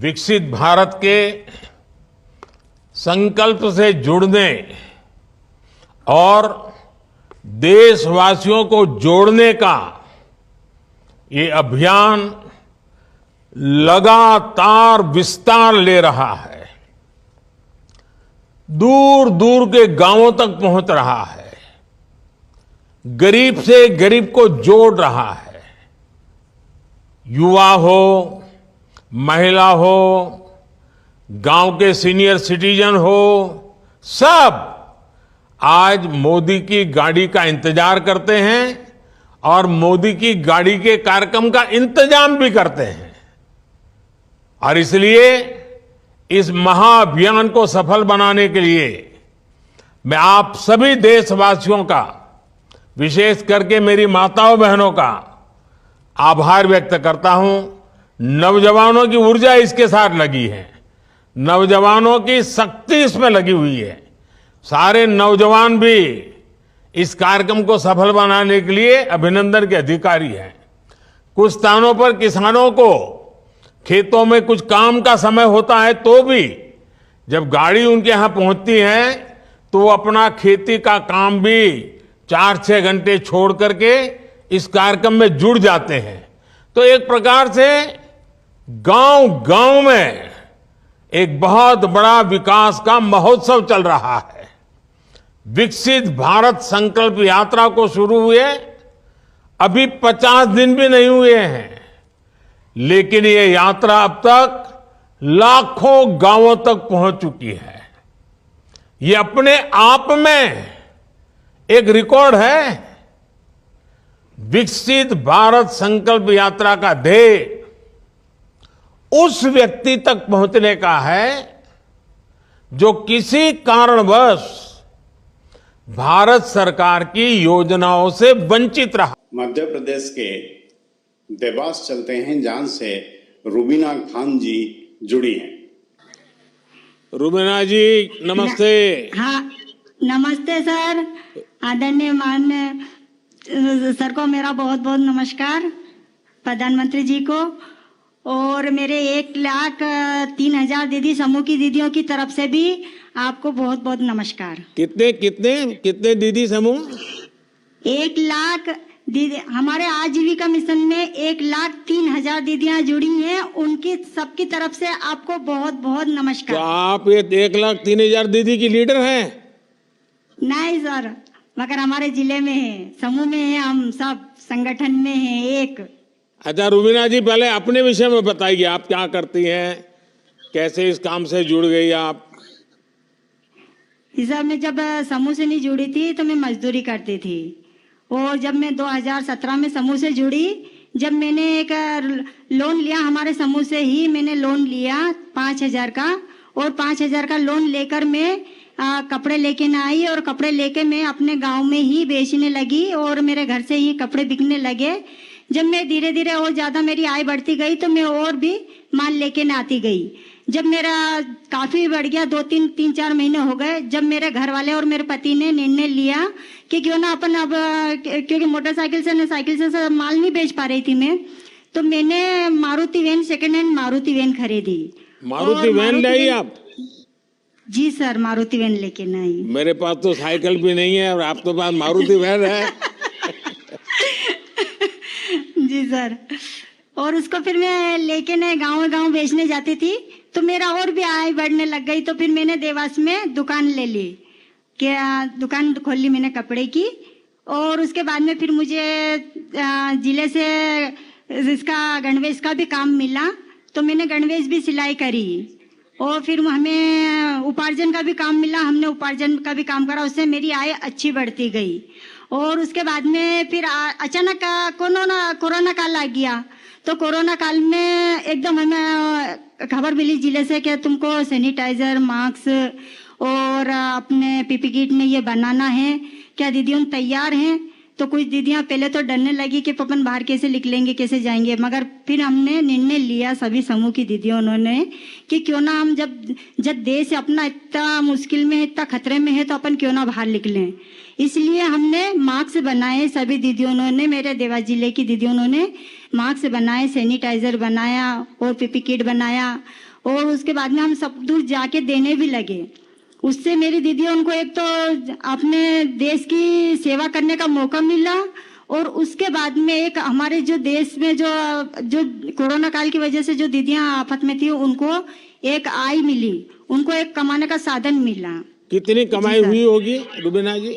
विकसित भारत के संकल्प से जुड़ने और देशवासियों को जोड़ने का ये अभियान लगातार विस्तार ले रहा है, दूर दूर के गांवों तक पहुंच रहा है, गरीब से गरीब को जोड़ रहा है। युवा हो, महिला हो, गांव के सीनियर सिटीजन हो, सब आज मोदी की गाड़ी का इंतजार करते हैं और मोदी की गाड़ी के कार्यक्रम का इंतजाम भी करते हैं। और इसलिए इस महाअभियान को सफल बनाने के लिए मैं आप सभी देशवासियों का, विशेष करके मेरी माताओं बहनों का आभार व्यक्त करता हूं। नौजवानों की ऊर्जा इसके साथ लगी है, नौजवानों की शक्ति इसमें लगी हुई है। सारे नौजवान भी इस कार्यक्रम को सफल बनाने के लिए अभिनंदन के अधिकारी हैं। कुछ स्थानों पर किसानों को खेतों में कुछ काम का समय होता है, तो भी जब गाड़ी उनके यहां पहुंचती है तो वो अपना खेती का काम भी 4-6 घंटे छोड़ करके इस कार्यक्रम में जुड़ जाते हैं। तो एक प्रकार से गांव गांव में एक बहुत बड़ा विकास का महोत्सव चल रहा है। विकसित भारत संकल्प यात्रा को शुरू हुए अभी 50 दिन भी नहीं हुए हैं, लेकिन ये यात्रा अब तक लाखों गांवों तक पहुंच चुकी है। ये अपने आप में एक रिकॉर्ड है। विकसित भारत संकल्प यात्रा का ध्येय उस व्यक्ति तक पहुंचने का है जो किसी कारणवश भारत सरकार की योजनाओं से वंचित रहा। मध्य प्रदेश के देवास चलते हैं, जहां से रुबीना खान जी जुड़ी हैं। रुबीना जी नमस्ते। हाँ, नमस्ते सर। आदरणीय माननीय सर को मेरा बहुत बहुत नमस्कार, प्रधानमंत्री जी को, और मेरे 1,03,000 दीदी समूह की दीदियों की तरफ से भी आपको बहुत बहुत नमस्कार। कितने दीदी समूह? 1 लाख दीदी हमारे आजीविका मिशन में 1,03,000 दीदियां जुड़ी हैं, उनकी सबकी तरफ से आपको बहुत बहुत नमस्कार। तो आप ये 1,03,000 दीदी की लीडर हैं? नहीं सर, मगर हमारे जिले में है, समूह में है, हम सब संगठन में हैं एक। अच्छा रुबीना जी, पहले अपने विषय में बताइए, आप क्या करती हैं, कैसे इस काम से जुड़ गई आप? सर, मैं जब समूह से नहीं जुड़ी थी तो मैं मजदूरी करती थी, और जब मैं 2017 में समूह से जुड़ी, जब मैंने एक लोन लिया, हमारे समूह से ही मैंने लोन लिया 5,000 का, और 5,000 का लोन लेकर मैं कपड़े लेके न आई, और कपड़े लेके मैं अपने गांव में ही बेचने लगी और मेरे घर से ही कपड़े बिकने लगे। जब मैं धीरे धीरे और ज़्यादा मेरी आय बढ़ती गई तो मैं और भी माल लेके न आती गई। जब मेरा काफ़ी बढ़ गया, 3-4 महीने हो गए, जब मेरे घर वाले और मेरे पति ने निर्णय लिया कि क्यों ना अपन अब, क्योंकि मोटरसाइकिल से न साइकिल से माल नहीं बेच पा रही थी मैं, तो मैंने Maruti van, second hand Maruti van खरीदी। मारुति वैन लाई आप? जी सर, मारुति वैन लेके नहीं। मेरे पास तो साइकिल भी नहीं है और आप तो पास मारुति वैन है। जी सर, और उसको फिर मैं लेके न गांव बेचने जाती थी, तो मेरा और भी आय बढ़ने लग गई। तो फिर मैंने देवास में दुकान ले ली, क्या दुकान खोल ली मैंने कपड़े की, और उसके बाद में फिर मुझे जिले से इसका गणवेश का भी काम मिला, तो मैंने गणवेश भी सिलाई करी, और फिर हमें उपार्जन का भी काम मिला, हमने उपार्जन का भी काम करा, उससे मेरी आय अच्छी बढ़ती गई। और उसके बाद में फिर अचानक कोरोना काल आ गया, तो कोरोना काल में एकदम हमें खबर मिली जिले से कि तुमको सैनिटाइजर, मास्क और अपने पीपी किट में ये बनाना है, क्या दीदियों तैयार हैं? तो कुछ दीदियां पहले तो डरने लगी कि अपन बाहर कैसे निकलेंगे, कैसे जाएंगे, मगर फिर हमने निर्णय लिया सभी समूह की दीदियों उन्होंने कि क्यों ना हम जब देश अपना इतना मुश्किल में, इतना खतरे में है, तो अपन क्यों ना बाहर निकलें। इसलिए हमने मास्क बनाए, सभी दीदियों ने, मेरे देवास जिले की दीदियों ने मास्क बनाए, सैनिटाइजर बनाया और पीपी किट बनाया, और उसके बाद में हम सब दूर जाके देने भी लगे। उससे मेरी दीदी उनको एक तो अपने देश की सेवा करने का मौका मिला, और उसके बाद में एक हमारे जो देश में जो जो कोरोना काल की वजह से जो दीदियां आफत में थी, उनको एक आय मिली, उनको एक कमाने का साधन मिला। कितनी कमाई हुई होगी रुबीना जी?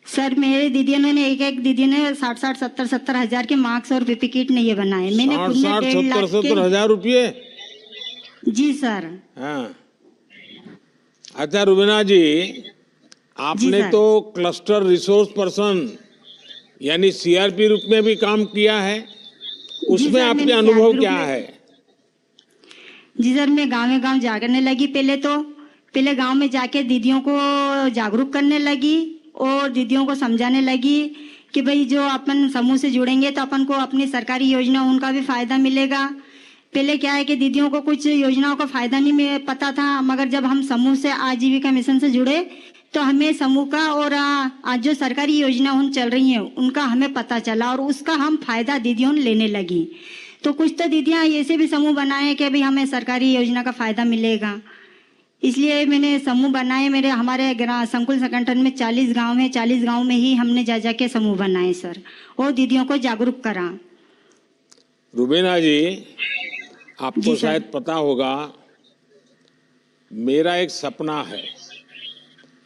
सर मेरे दीदी ने एक दीदी ने 60-70 हजार के मार्क्स और पीपी किट ने ये बनाए। मैंने खुद ने 60-70 हजार रुपये? जी सर। हाँ। अच्छा रुबीना जी, आपने सर। तो क्लस्टर रिसोर्स पर्सन यानी सीआरपी रूप में भी काम किया है, उसमें सर, आपके मैंने अनुभव CRP क्या रूप में- है? जी सर, मैं गाँव गाँव जागरने लगी। पहले गांव में जाके दीदियों को जागरूक करने लगी और दीदियों को समझाने लगी कि भाई जो अपन समूह से जुड़ेंगे तो अपन को अपनी सरकारी योजना उनका भी फायदा मिलेगा। पहले क्या है कि दीदियों को कुछ योजनाओं का फायदा नहीं पता था, मगर जब हम समूह से आजीविका मिशन से जुड़े तो हमें समूह का और आज जो सरकारी योजना उन चल रही हैं उनका हमें पता चला, और उसका हम फायदा दीदियों लेने लगी। तो कुछ तो दीदियां ऐसे भी समूह बनाए कि भाई हमें सरकारी योजना का फायदा मिलेगा, इसलिए मैंने समूह बनाए। हमारे संकुल संगठन में 40 गांव है, 40 गांव में ही हमने जा के समूह बनाए सर, और दीदियों को जागरूक करा। रुबीना जी, आपको जी सर। शायद पता होगा, मेरा एक सपना है,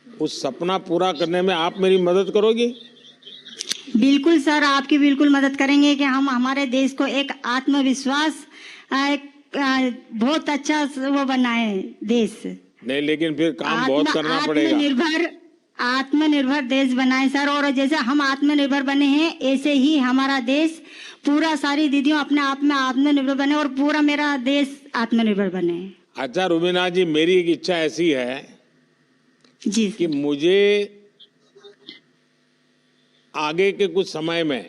उस सपना पूरा करने में आप मेरी मदद करोगी? बिल्कुल सर, आपकी बिल्कुल मदद करेंगे कि हम हमारे देश को एक आत्मविश्वास बहुत अच्छा वो बनाए देश। नहीं, लेकिन फिर काम बहुत करना पड़ेगा। आत्मनिर्भर देश बनाए सर, और जैसे हम आत्मनिर्भर बने हैं ऐसे ही हमारा देश पूरा सारी दीदियों अपने आप में आत्मनिर्भर बने और पूरा मेरा देश आत्मनिर्भर बने। अच्छा रुबीना जी, मेरी एक इच्छा ऐसी है जी कि मुझे आगे के कुछ समय में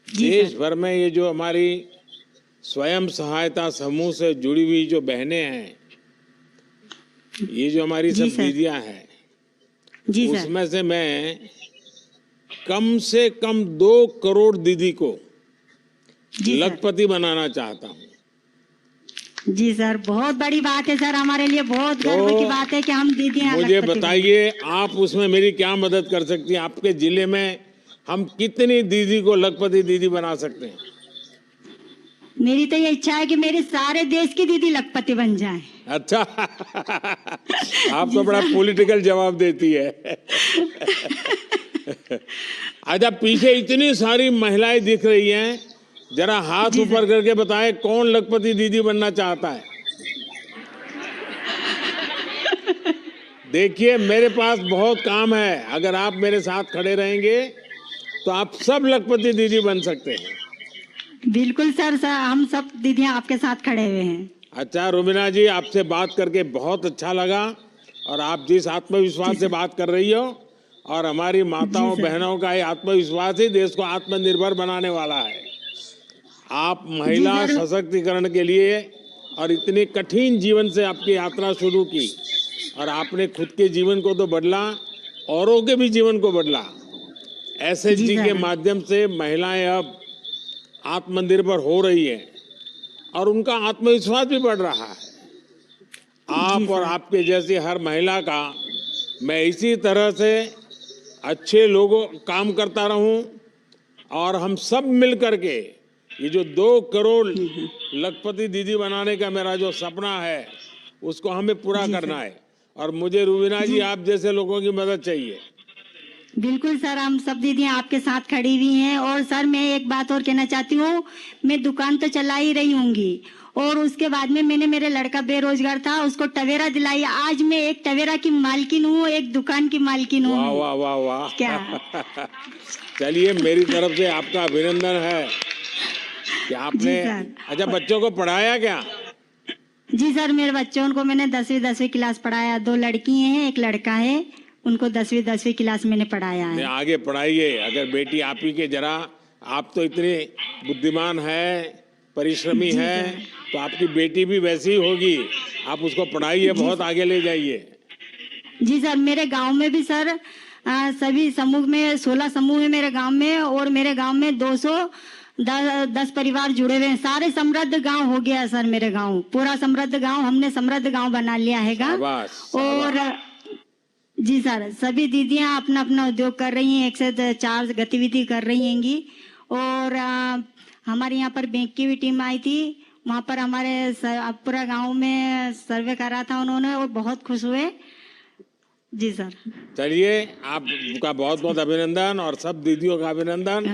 जी देश सर। भर में ये जो हमारी स्वयं सहायता समूह से जुड़ी हुई जो बहनें हैं, ये जो हमारी जी सब सर। दीदियां हैं, जी सर। उसमें से मैं कम से कम 2 करोड़ दीदी को जी सर। लखपति बनाना चाहता हूँ। जी सर, बहुत बड़ी बात है सर, हमारे लिए बहुत गर्व की बात है कि हम दीदियां मुझे लखपति बताइए, आप उसमें मेरी क्या मदद कर सकती हैं? आपके जिले में हम कितनी दीदी को लखपति दीदी बना सकते हैं? बने। मेरी तो ये इच्छा है कि मेरे सारे देश की दीदी लखपति बन जाए। अच्छा आप तो बड़ा पॉलिटिकल जवाब देती है। अच्छा, पीछे इतनी सारी महिलाएं दिख रही हैं, जरा हाथ ऊपर करके बताएं कौन लखपति दीदी बनना चाहता है? देखिए, मेरे पास बहुत काम है, अगर आप मेरे साथ खड़े रहेंगे तो आप सब लखपति दीदी बन सकते हैं। बिल्कुल सर, हम सब दीदियां आपके साथ खड़े हुए हैं। अच्छा रुबीना जी, आपसे बात करके बहुत अच्छा लगा, और आप जिस आत्मविश्वास से बात कर रही हो, और हमारी माताओं बहनों का ये आत्मविश्वास ही देश को आत्मनिर्भर बनाने वाला है। आप महिला सशक्तिकरण के लिए और इतने कठिन जीवन से आपकी यात्रा शुरू की, और आपने खुद के जीवन को तो बदला, औरों के भी जीवन को बदला। एसएचजी के माध्यम से महिलाएं अब आत्मनिर्भर हो रही है और उनका आत्मविश्वास भी बढ़ रहा है। आप और आपके जैसी हर महिला का मैं इसी तरह से अच्छे लोगों काम करता रहूं, और हम सब मिल करके ये जो 2 करोड़ लखपति दीदी बनाने का मेरा जो सपना है उसको हमें पूरा करना है। और मुझे रुबीना जी आप जैसे लोगों की मदद चाहिए। बिल्कुल सर, हम सब दीदियां आपके साथ खड़ी हुई हैं। और सर मैं एक बात और कहना चाहती हूँ, मैं दुकान तो चला ही रही होंगी, और उसके बाद में मैंने मेरे लड़का बेरोजगार था, उसको टवेरा दिलाई। आज मैं एक टवेरा की मालकिन हूँ, एक दुकान की मालकिन हूँ। वाह वाह वाह वाह, क्या चलिए, मेरी तरफ से आपका अभिनंदन है कि आपने। अच्छा, बच्चों को पढ़ाया क्या? जी सर, मेरे बच्चों को मैंने 10वीं क्लास पढ़ाया। 2 लड़की हैं, एक लड़का है, उनको 10वीं क्लास मैंने पढ़ाया है। आगे पढ़ाइए। अगर बेटी आप ही के, जरा आप तो इतनी बुद्धिमान है, परिश्रमी है, तो आपकी बेटी भी वैसी ही होगी। आप उसको पढ़ाइए, बहुत आगे ले जाइए। जी सर, मेरे गांव में भी सर सभी समूह में 16 समूह है मेरे गांव में, और मेरे गांव में 200 10 परिवार जुड़े हुए हैं। सारे समृद्ध गांव हो गया सर, मेरे गांव पूरा समृद्ध गांव, हमने समृद्ध गांव बना लिया हैगा। शाबाश, और जी सर, सभी दीदियां अपना अपना उद्योग कर रही हैं, 1 से 4 गतिविधि कर रही हैंगी। और हमारे यहाँ पर बैंक की भी टीम आई थी, वहाँ पर हमारे पूरा गांव में सर्वे करा था उन्होंने और बहुत खुश हुए। जी सर। चलिए, आपका बहुत बहुत अभिनंदन और सब दीदियों का अभिनंदन।